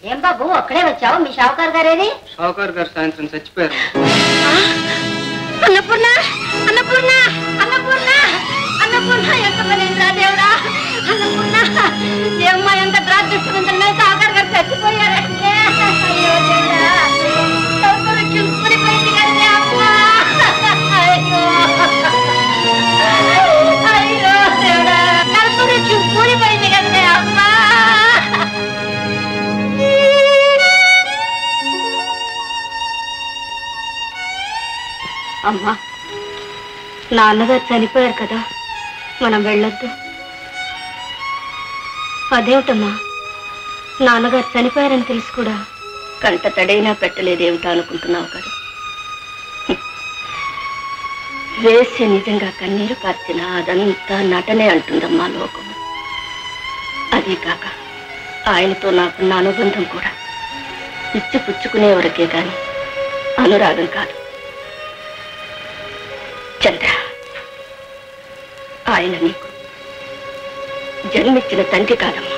ఏం బాబు అక్కడే వచ్చావు? మీ షావుకారు గారేది? షావుకారు గారు సాయంత్రం చచ్చిపోయారు. అన్నపూర్ణ అన్నపూర్ణ అన్నపూర్ణ అన్నపూర్ణ ఎంత పనిరా దేవుడా! అన్నపూర్ణ ఏమ్మా ఎంత డ్రాఫ్ట్ షావుకారు గారు చచ్చిపోయారంటే అయ్యో దేవుడా! చుంపుడిపోయింది కదే అమ్మా! అయ్యో అయ్యో దేవుడా! కడుపుని చుంపుడిపోయింది కదే అమ్మా! అమ్మా, నాన్నగారు చనిపోయారు కదా, మనం వెళ్ళొద్దు. అదేమిటమ్మా, నాన్నగారు చనిపోయారని తెలిసి కూడా కంట తడైనా పెట్టలేదేమిటా అనుకుంటున్నావు కదా. వేసి నిజంగా కన్నీరు కార్చినా అదంతా నటనే అంటుందమ్మా లోకం. అదే కాక ఆయనతో నాకున్న అనుబంధం కూడా ఇచ్చి పుచ్చుకునేవరకే కాని అనురాగం కాదు. చంద్ర, ఆయన నీకు జన్మించిన తండ్రి కాదమ్మా.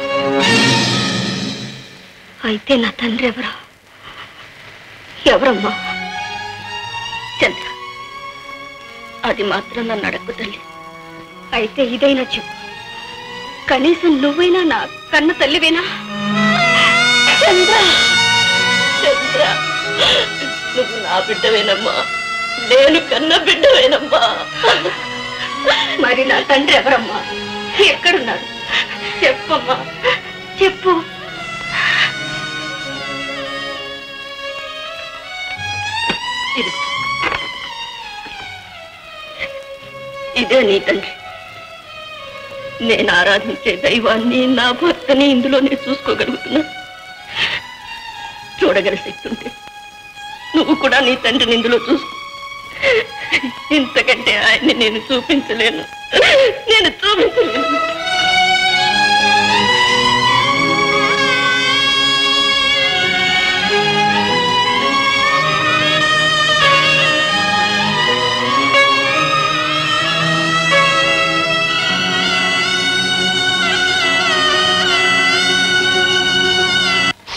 అయితే నా తండ్రి ఎవరమ్మా? చంద్ర, అది మాత్రం నన్ను అడగకు తల్లి. అయితే ఇదైనా చెప్పు, కనీసం నువ్వైనా నా కన్న తల్లివేనా? చంద్ర, చంద్ర, నువ్వు నా బిడ్డవేనమ్మా, నేను కన్న బిడ్డవేనమ్మా. మరి నా తండ్రి ఎవరమ్మా? ఎక్కడున్నాడు? చెప్పమ్మా, చెప్పు. ఇదే నీ తండ్రి. నేను ఆరాధించే దైవాన్ని, నా భర్తని ఇందులోనే చూసుకోగలుగుతున్నా. చూడగల శక్తి ఉంటే నువ్వు కూడా నీ తండ్రిని ఇందులో చూసుకో. ఇంతకంటే ఆయన్ని నేను చూపించలేను.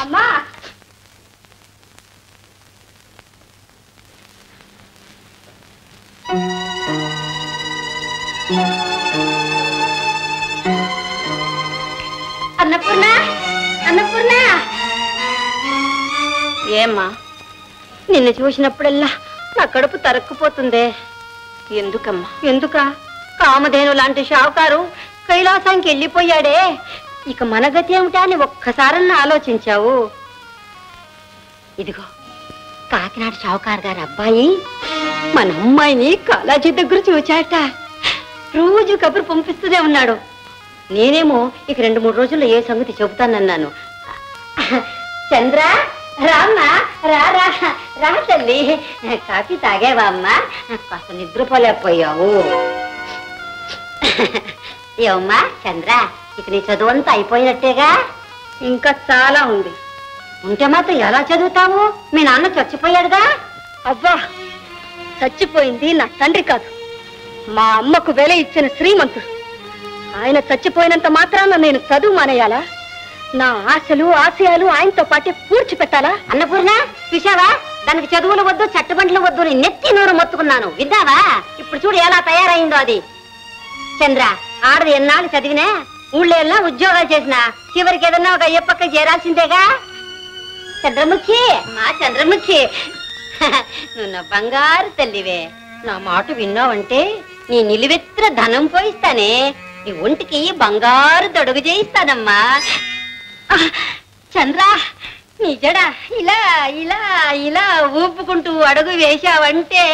అమ్మా, అన్నపూర్ణ, అన్నపూర్ణ. ఏమ్మా, నిన్ను చూసినప్పుడల్లా నా కడుపు తరక్కుపోతుందే. ఎందుకమ్మా? ఎందుక? కామధేను లాంటి షావుకారు కైలాసానికి వెళ్ళిపోయాడే, ఇక మన గతి ఏమిటా అని ఒక్కసారన్నా ఆలోచించావు? ఇదిగో, కాకినాడ షావుకారు గారి అబ్బాయి మన అమ్మాయిని కాలేజీ దగ్గర చూచాట. రోజు కబురు పంపిస్తూనే ఉన్నాడు. నేనేమో ఇక 2-3 రోజుల్లో ఏ సంగతి చెబుతానన్నాను. చంద్ర, రామ్మా, రా రా రా తల్లి. కాఫీ తాగేవా అమ్మా? కాస్త నిద్రపోలేకపోయావు. ఏమమ్మా చంద్ర, ఇక నీ చదువు అంతా అయిపోయినట్టేగా? ఇంకా చాలా ఉంది. ఉంటే మాత్రం ఎలా చదువుతావు? మీ నాన్న చచ్చిపోయాడుగా. అబ్బా, చచ్చిపోయింది నా తండ్రి కాదు, మా అమ్మకు వెల ఇచ్చిన శ్రీమంతుడు. ఆయన చచ్చిపోయినంత మాత్రాన నేను చదువు మానేయాలా? నా ఆశలు ఆశయాలు ఆయనతో పాటే పూడ్చిపెట్టాలా? అన్నపూర్ణ, చూశావా? దానికి చదువులు వద్దు, చట్టబండ్లు వద్దు, నేను నెత్తి నోరు మొత్తుకున్నాను. విన్నావా? ఇప్పుడు చూడు ఎలా తయారైందో అది. చంద్ర, ఆడది ఎన్నాళ్ళు చదివినా, ఊళ్ళో ఎలా ఉద్యోగాలు చేసినా చివరికి ఏదన్నా ఒక అయ్యప్పక్క చేరాల్సిందేగా. చంద్రముఖి, మా చంద్రముఖి, నువ్వు నా బంగారు తల్లివే. నా మాట విన్నావంటే నీ నిలువెత్తున ధనం పోయిస్తానే. నీ ఒంటికి బంగారు దొడుగు చేయిస్తానమ్మా. చంద్ర, నీ జడ ఇలా ఇలా ఇలా ఊపుకుంటూ అడుగు వేశావంటే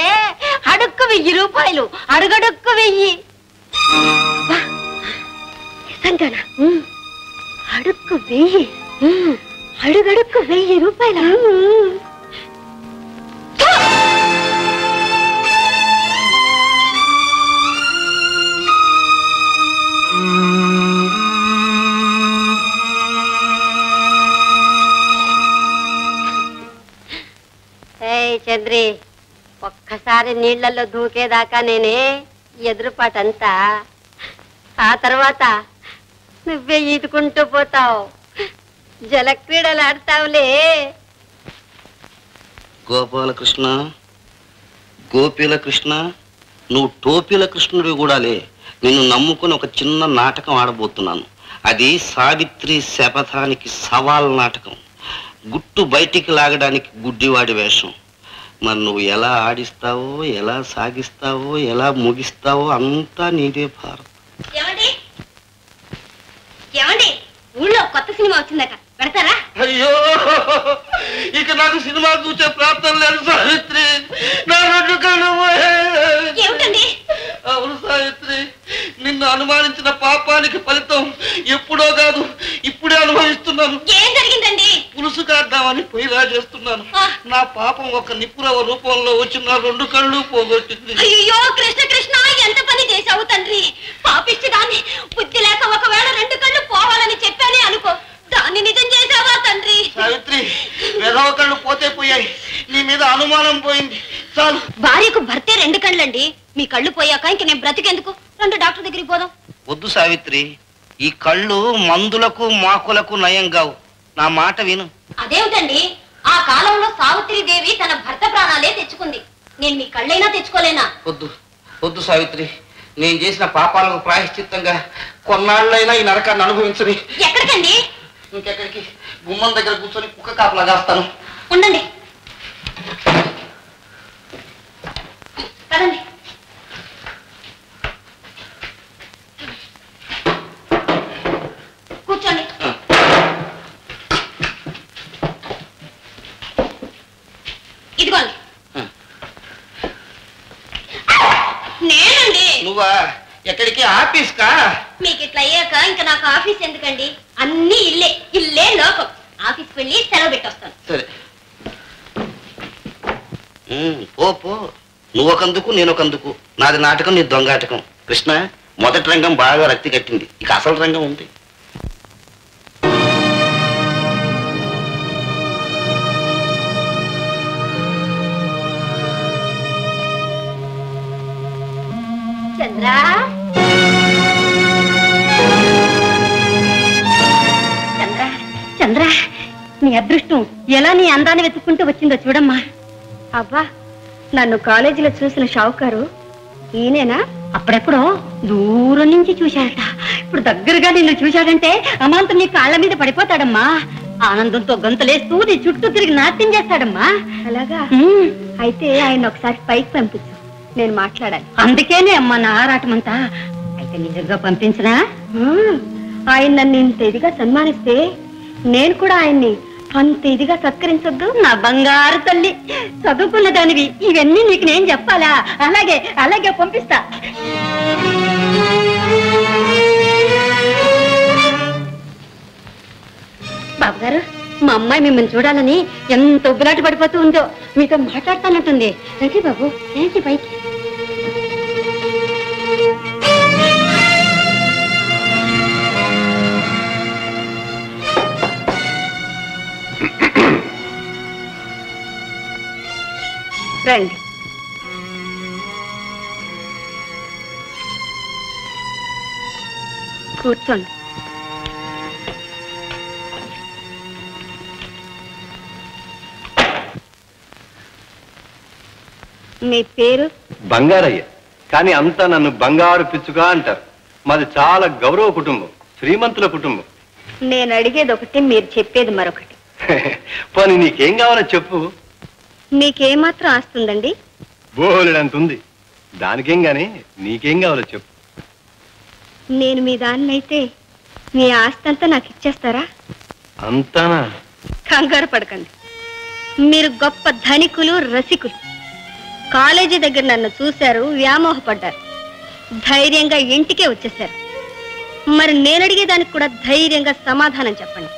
అడుక్కు 1000 రూపాయలు, అడుగడుక్కు 1000. నిజంగానా? అడుక్కు 1000, అడుగడుక్కు 1000 రూపాయలు. చంద్రి, ఒక్కసారి నీళ్లలో దూకేదాకా నేనే ఎదురుపాటంతా, ఆ తర్వాత నువ్వే ఈదుకుంటూ పోతావు. జలక్రీడలు ఆడతావులే. గోపాలకృష్ణ, గోపీల కృష్ణ, నువ్వు టోపీల కృష్ణుడి కూడాలే. నిన్ను నమ్ముకుని ఒక చిన్న నాటకం ఆడబోతున్నాను. అది సావిత్రి శపథానికి సవాల్ నాటకం. గుట్టు బయటికి లాగడానికి గుడ్డివాడి వేషం. మరి నువ్వు ఎలా ఆడిస్తావో, ఎలా సాగిస్తావో, ఎలా ముగిస్తావో అంతా నీదే భారత్. ఏమండి, ఊళ్ళో కొత్త సినిమా వచ్చిందట, పెడతారా? అయ్యో, ఇక నాకు సినిమా చూసే ప్రాప్తం లేదు సావిత్రి. నా రెండు కళ్ళు ఏమిటండి? అవును సావిత్రి, నిన్ను అనుమానించిన పాపానికి ఫలితం ఎప్పుడో కాదు ఇప్పుడే అనుభవిస్తున్నాను. ఏం జరిగిందండి? పులుసు కాద్దామని పొయ్యిలా చేస్తున్నాను. నా పాపం ఒక నిపురవ రూపంలో వచ్చిన రెండు కళ్ళు పోగొట్టింది. అయ్యో కృష్ణ కృష్ణ, ఎంత పని చేశావు తండ్రి. పాపిష్టి దాన్ని, బుద్ధి లేక ఒకవేళ రెండు కళ్ళు పోవాలని చెప్పానే అనుకో, దాన్ని నిజం చేశావా తండ్రి? సావిత్రి, వెధవ కళ్ళు పోతే పోయాయి, నీ మీద అనుమానం పోయింది. చాలు. భార్యకు భర్తే రెండు కళ్ళండి. మీ కళ్ళు పోయాక ఇంక నేను బ్రతికెందుకు? రెండు డాక్టర్ దగ్గరికి పోదాం. వద్దు సావిత్రి, ఈ కళ్ళు మందులకు మాకులకు నయం కావు. నా మాట విను. అదేమిటండి, ఆ కాలంలో సావిత్రిదేవి తన భర్త ప్రాణాలే తెచ్చుకుంది. నేను మీ కళ్ళైనా తెచ్చుకోలేనా? వద్దు వద్దు సావిత్రి, నేను చేసిన పాపాలకు ప్రాయశ్చిత్తంగా కొన్నాళ్ళైనా ఈ నరకాన్ని అనుభవించని. ఎక్కడికండి? ఇంకెక్కడికి, గుమ్మం దగ్గర కూర్చొని కుక్క కాపలా కాస్తాను. ఉండండి, పదండి. కూర్చోండి. ఇదిగోండి. నేనండి. నువ్వా? ఎక్కడికి? ఆఫీస్ కా? మీకు ఇట్లా అయ్యాక ఇంకా నాకు ఆఫీస్ ఎందుకండి? అన్ని ఇల్లే, ఇల్లే లోకం. ఆఫీస్కి వెళ్ళి సెలవు పెట్టొస్తాను. సరే, పో పో. నువ్వొకందుకు నేనొకందుకు. నాది నాటకం, నీ దొంగాటకం. కృష్ణ, మొదటి రంగం బాగా రక్తి కట్టింది, ఇక అసలు రంగం ఉంది. చంద్రా, చంద్ర, చంద్ర, నీ అదృష్టం ఎలా నీ అందాన్ని వెతుక్కుంటూ వచ్చిందో చూడమ్మా. అబ్బా, నన్ను కాలేజీలో చూసిన షావుకారు ఈయనేనా? అప్పుడెప్పుడో దూరం నుంచి చూశాడట, ఇప్పుడు దగ్గరగా నిన్ను చూశాడంటే అమాంతం నీ కాళ్ళ మీద పడిపోతాడమ్మా. ఆనందంతో గంతులేస్తూ నీ చుట్టూ తిరిగి నాట్యం చేస్తాడమ్మా. అలాగా? అయితే ఆయన ఒకసారి పైకి పంపించు, నేను మాట్లాడాలి. అందుకేనే అమ్మా నా ఆరాటమంతా. అయితే నిజంగా పంపించనా? ఆయన నన్ను ఇంత ఇదిగా సన్మానిస్తే నేను కూడా ఆయన్ని అంత ఇదిగా సత్కరించొద్దు? నా బంగారు తల్లి, చదువుకున్న దానివి, ఇవన్నీ నీకు నేను చెప్పాలా? అలాగే అలాగే పంపిస్తా. బాబుగారు, మా అమ్మాయి మిమ్మల్ని చూడాలని ఎంత ఉబ్బులాట పడిపోతూ ఉందో, మీతో మాట్లాడతానంటుంది. రండి బాబు, ఏంటి పైకి. రండి. కూర్చోండి. మీ పేరు? బంగారయ్య. కానీ అంతా నన్ను బంగారు పిచ్చుగా అంటారు. మాది చాలా గౌరవ కుటుంబం, శ్రీమంతుల కుటుంబం. నేను అడిగేది ఒకటి, మీరు చెప్పేది మరొకటి. పోనీ నీకేం కావాలో చెప్పు. మీకేమాత్రం ఆస్తుందండి? బోలెడంత ఉంది. దానికేం గాని నీకేం కావాలో చెప్పు. నేను మీ దాన్నైతే మీ ఆస్తంతా నాకు ఇచ్చేస్తారా? అంతానా? కంగారు పడకండి. మీరు గొప్ప ధనికులు, రసికులు. కాలేజీ దగ్గర నన్ను చూశారు, వ్యామోహపడ్డారు, ధైర్యంగా ఇంటికే వచ్చేశారు. మరి నేను అడిగేదానికి కూడా ధైర్యంగా సమాధానం చెప్పండి.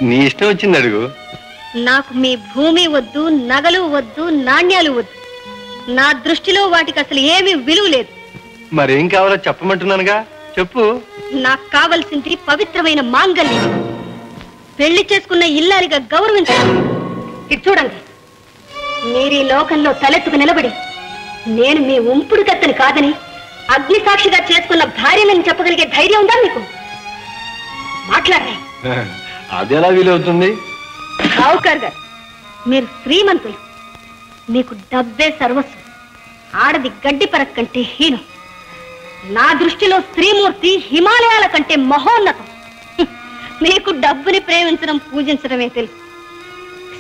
నీ ఇష్టం వచ్చింది అడుగు. నాకు మీ భూమి వద్దు, నగలు వద్దు, నాణ్యాలు వద్దు. నా దృష్టిలో వాటికి అసలు ఏమీ విలువ లేదు. మరేం కావాలో చెప్పమంటున్నానుగా, చెప్పు. నాకు కావలసింది పవిత్రమైన మాంగల్యం. పెళ్లి చేసుకున్న ఇల్లాలిగా గౌరవించాలి. ఇది చూడండి, మీరు ఈ లోకంలో తలెత్తుకు నిలబడి నేను మీ ఉంపుడు కత్తని కాదని అగ్ని సాక్షిగా చేసుకున్న భార్యలను చెప్పగలిగే ధైర్యం ఉందా మీకు? మాట్లాడే. అది ఎలా వీలవుతుంది? సావుకార్ గారు, మీరు శ్రీమంతులు, మీకు డబ్బే సర్వస్వం. ఆడది గడ్డి పరక్ కంటే హీనం. నా దృష్టిలో స్త్రీమూర్తి హిమాలయాల కంటే మహోన్నతం. మీకు డబ్బుని ప్రేమించడం, పూజించడమే తెలుసు.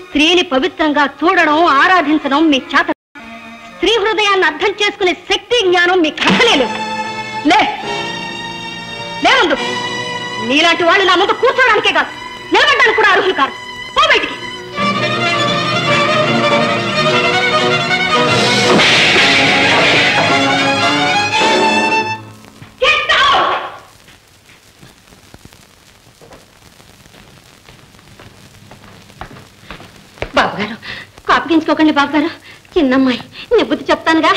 స్త్రీని పవిత్రంగా చూడడం, ఆరాధించడం మీ చేత. స్త్రీ హృదయాన్ని అర్థం చేసుకునే శక్తి, జ్ఞానం మీకు అసలేదు. ముందు నీలాంటి వాళ్ళు నా ముందు కూర్చోడానికే కాదు, నిలబడ్డానికి కూడా అర్హులు కాదు. పో బయటికి. బాబుగారు, కాపగించుకోకండి బాబుగారు. చిన్నమ్మాయి, నీ బుద్ధి చెప్తానుగా.